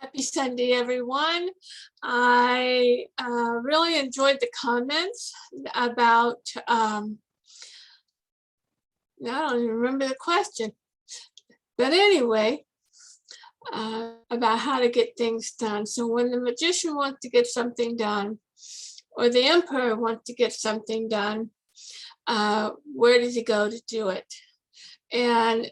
Happy Sunday, everyone. I really enjoyed the comments about, I don't even remember the question, but anyway, about how to get things done. So when the magician wants to get something done, or the emperor wants to get something done, where does he go to do it? And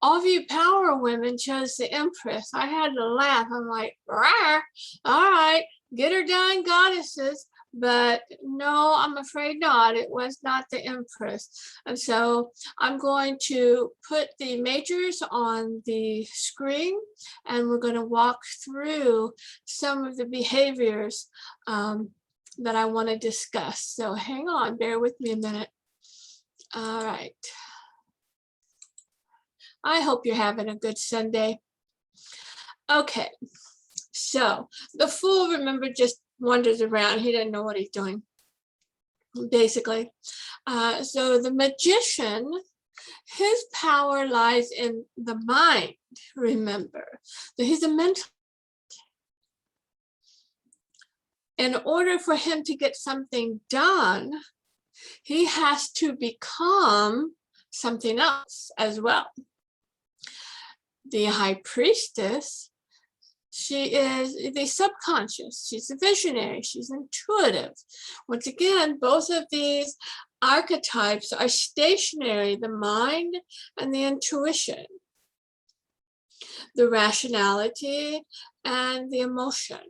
all of you power women chose the Empress. I had to laugh. I'm like, rawr, all right, get her done, goddesses. But no, I'm afraid not. It was not the Empress. And so I'm going to put the majors on the screen, and we're going to walk through some of the behaviors that I want to discuss. So hang on, bear with me a minute. All right. I hope you're having a good Sunday. Okay, so the fool, remember, just wanders around. He doesn't know what he's doing, basically. So the magician, his power lies in the mind, remember. So he's a mental. In order for him to get something done, he has to become something else as well. The high priestess, she is the subconscious. She's a visionary. She's intuitive. Once again, both of these archetypes are stationary, the mind and the intuition, the rationality and the emotion.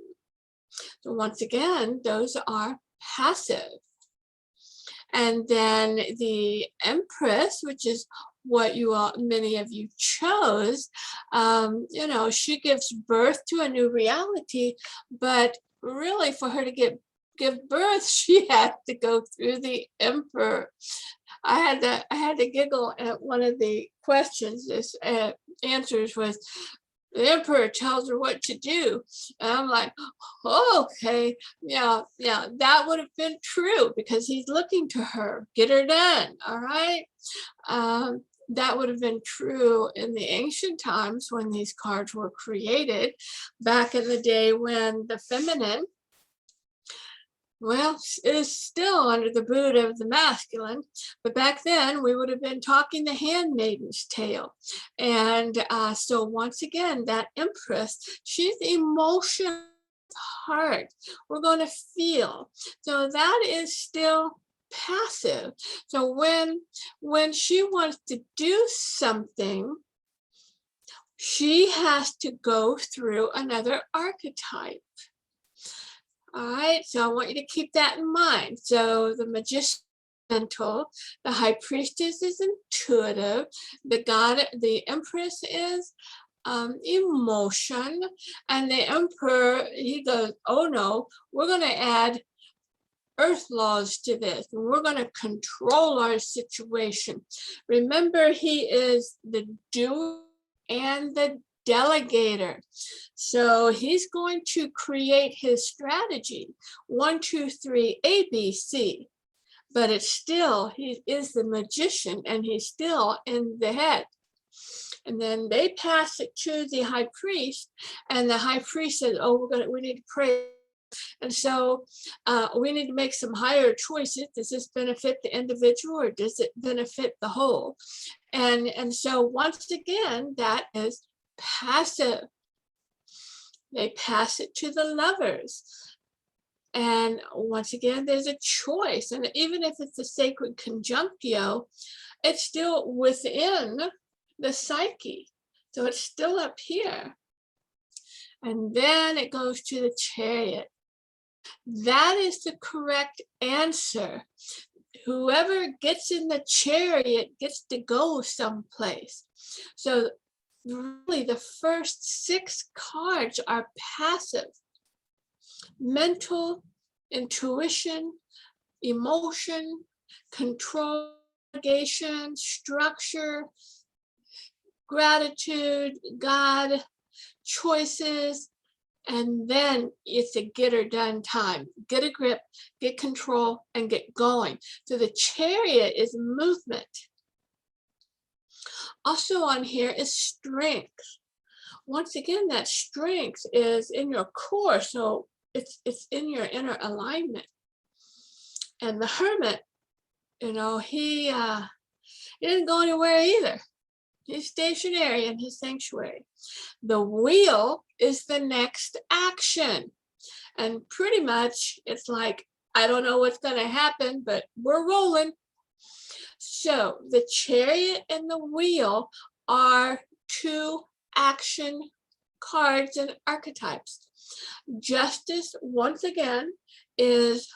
So once again, those are passive. And then the Empress, which is what you all, many of you chose, she gives birth to a new reality, but really for her to give birth, she had to go through the emperor. I had to giggle at one of the questions. This answers was, the emperor tells her what to do. And I'm like, oh, okay, yeah, that would have been true because he's looking to her, get her done, all right? That would have been true in the ancient times when these cards were created, back in the day when the feminine, well, is still under the boot of the masculine, but back then we would have been talking the handmaiden's tale. And so once again, that Empress, she's emotional heart. We're going to feel. So that is still passive. So when she wants to do something, she has to go through another archetype. All right, so I want you to keep that in mind. So the magician, mental, the high priestess is intuitive, the empress is emotion, and the emperor, he goes, oh no, we're going to add earth laws to this, and we're going to control our situation. Remember, he is the doer and the delegator. So he's going to create his strategy, 1, 2, 3, A, B, C. But it's still, he is the magician and he's still in the head. And then they pass it to the high priest, and the high priest says, oh, we need to pray. And so we need to make some higher choices. Does this benefit the individual or does it benefit the whole? And so once again, that is passive. They pass it to the lovers. And once again, there's a choice. And even if it's a sacred conjunctio, it's still within the psyche. So it's still up here. And then it goes to the chariot. That is the correct answer. Whoever gets in the chariot gets to go someplace. So really, the first 6 cards are passive. Mental, intuition, emotion, control, delegation, structure, gratitude, God, choices, and then it's a get her done time. Get a grip, get control, and get going. So the chariot is movement. Also on here is strength. once again, that strength is in your core. So it's in your inner alignment. And the hermit, he didn't go anywhere either. He's stationary in his sanctuary. The wheel is the next action. And pretty much it's like, I don't know what's going to happen, but we're rolling. So the chariot and the wheel are two action cards and archetypes. Justice, once again, is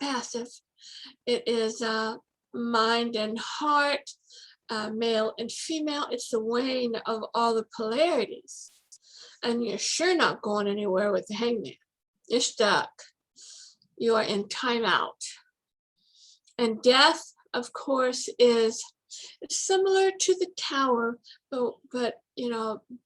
passive. It is mind and heart, male and female. It's the weighing of all the polarities. And you're sure not going anywhere with the hangman. You're stuck. You are in timeout. And death, of course, is similar to the tower, but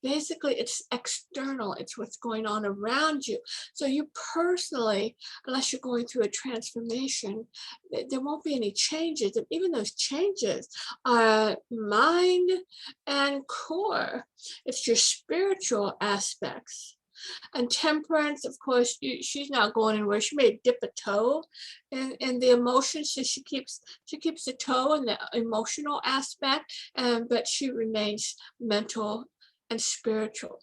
basically it's external. It's what's going on around you. So you personally, unless you're going through a transformation, there won't be any changes. And even those changes are mind and core. It's your spiritual aspects. And temperance, of course, she's not going anywhere. She may dip a toe in the emotions, so she keeps a toe in the emotional aspect, but she remains mental and spiritual.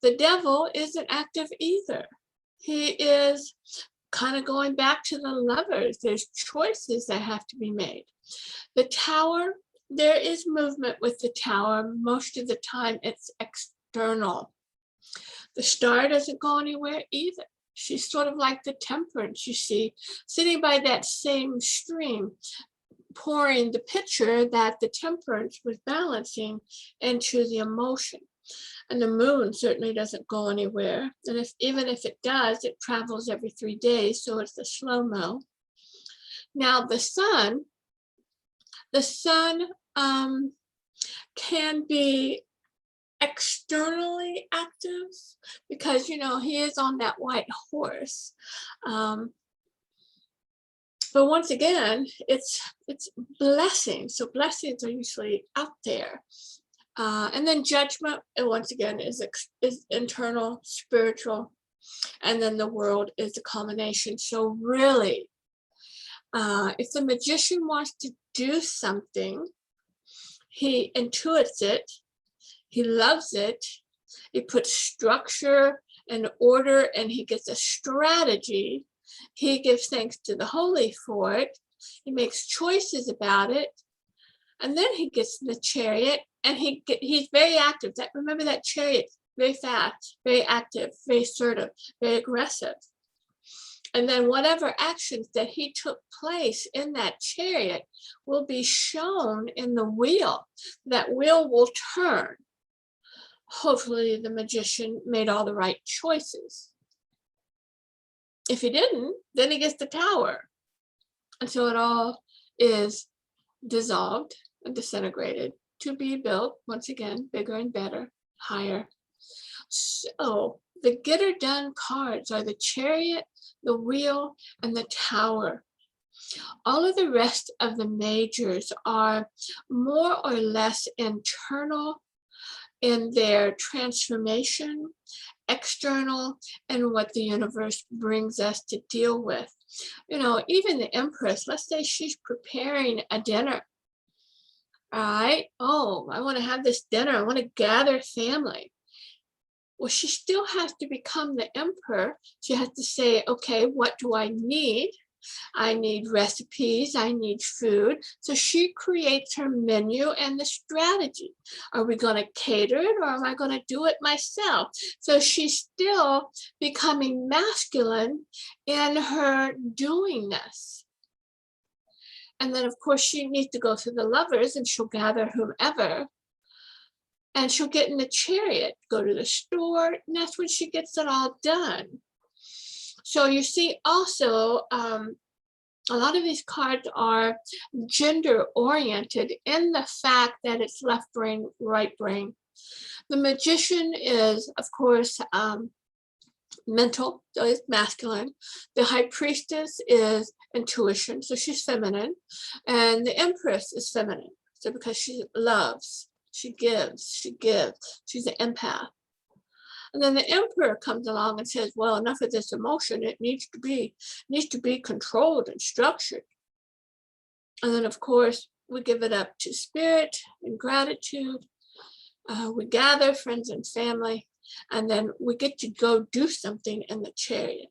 The devil isn't active either. He is kind of going back to the lovers. There's choices that have to be made. The tower, there is movement with the tower. Most of the time it's external. The star doesn't go anywhere either. She's sort of like the temperance, you see, sitting by that same stream, pouring the pitcher that the temperance was balancing into the emotion. And the moon certainly doesn't go anywhere. And even if it does, it travels every 3 days, so it's the slow-mo. Now the sun can be externally active because he is on that white horse, but once again it's blessings. So blessings are usually out there, and then judgment, and once again is internal, spiritual, and then the world is a combination. So really, if the magician wants to do something, he intuits it. He loves it. He puts structure and order, and he gets a strategy. He gives thanks to the holy for it. He makes choices about it. And then he gets in the chariot, and he's very active. Remember that chariot, very fast, very active, very assertive, very aggressive. And then whatever actions that he took place in that chariot will be shown in the wheel. That wheel will turn. Hopefully the magician made all the right choices. If he didn't, then he gets the tower. And so it all is dissolved and disintegrated to be built, once again, bigger and better, higher. So the get or done cards are the chariot, the wheel, and the tower. All of the rest of the majors are more or less internal in their transformation, external, and what the universe brings us to deal with. Even the Empress, let's say she's preparing a dinner. All right, oh, I want to have this dinner. I want to gather family. Well, she still has to become the emperor. She has to say, okay, what do I need? I need recipes, I need food. So she creates her menu and the strategy. Are we going to cater it, or am I going to do it myself? So she's still becoming masculine in her doingness. And then, of course, she needs to go to the lovers, and she'll gather whomever. And she'll get in the chariot, go to the store, and that's when she gets it all done. So you see also, a lot of these cards are gender oriented in the fact that it's left brain, right brain. The magician is, of course, mental, so it's masculine. The high priestess is intuition, so she's feminine. And the empress is feminine, so because she loves. She gives, she gives. She's an empath. And then the emperor comes along and says, well, enough of this emotion. It needs to be controlled and structured. And then, of course, we give it up to spirit and gratitude. We gather friends and family, and then we get to go do something in the chariot.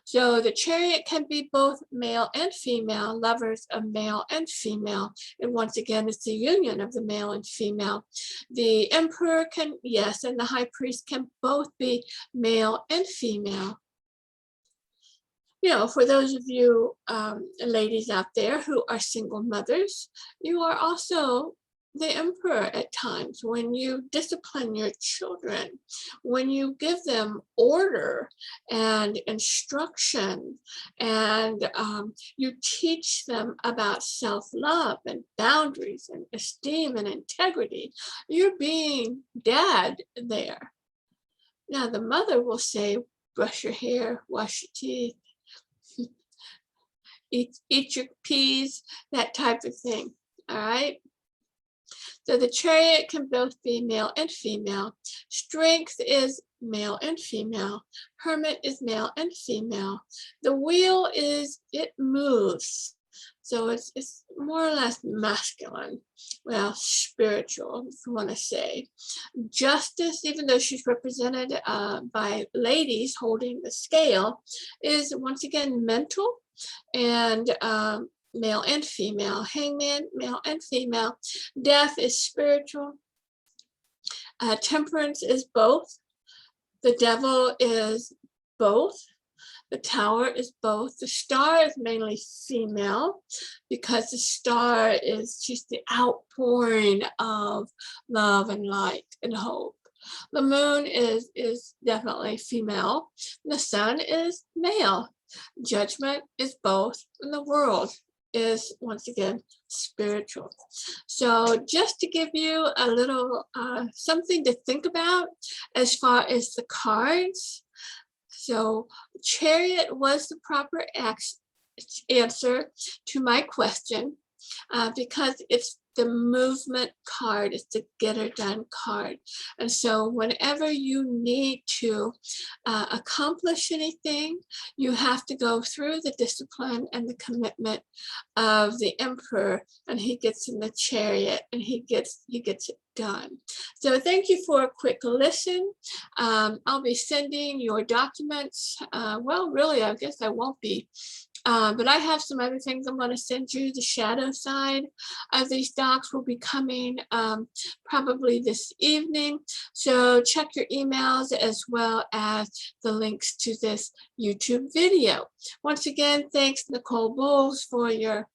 So the chariot can be both male and female, lovers of male and female. And once again, it's the union of the male and female. The emperor can, yes, and the high priest can both be male and female. You know, for those of you ladies out there who are single mothers, you are also the emperor at times when you discipline your children, when you give them order and instruction, and you teach them about self-love and boundaries and esteem and integrity. You're being dad there. Now the mother will say, brush your hair, wash your teeth, eat your peas, that type of thing. All right. So the chariot can both be male and female. Strength is male and female. Hermit is male and female. The wheel is, it moves. So it's more or less masculine. Well, spiritual, if you want to say. Justice, even though she's represented by ladies holding the scale, is once again mental and male and female. Hangman, male and female. Death is spiritual. Temperance is both. The devil is both. The tower is both. The star is mainly female because the star is just the outpouring of love and light and hope. The moon is definitely female. The sun is male. Judgment is both. And the world is once again spiritual. So just to give you a little something to think about as far as the cards. So chariot was the proper answer to my question because it's the movement card, it's the get her done card. And so whenever you need to accomplish anything, you have to go through the discipline and the commitment of the emperor, and he gets in the chariot and he gets it done. So thank you for a quick listen. I'll be sending your documents. Well, really, I guess I won't be. But I have some other things I'm going to send you. The shadow side of these docs will be coming probably this evening. So check your emails as well as the links to this YouTube video. Once again, thanks Nicole Bowles for your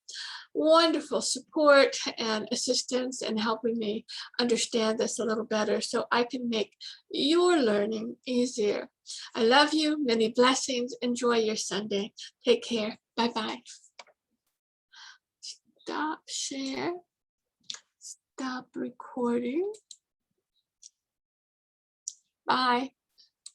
wonderful support and assistance in helping me understand this a little better so I can make your learning easier. I love you. Many blessings. Enjoy your Sunday. Take care. Bye-bye. Stop share. Stop recording. Bye.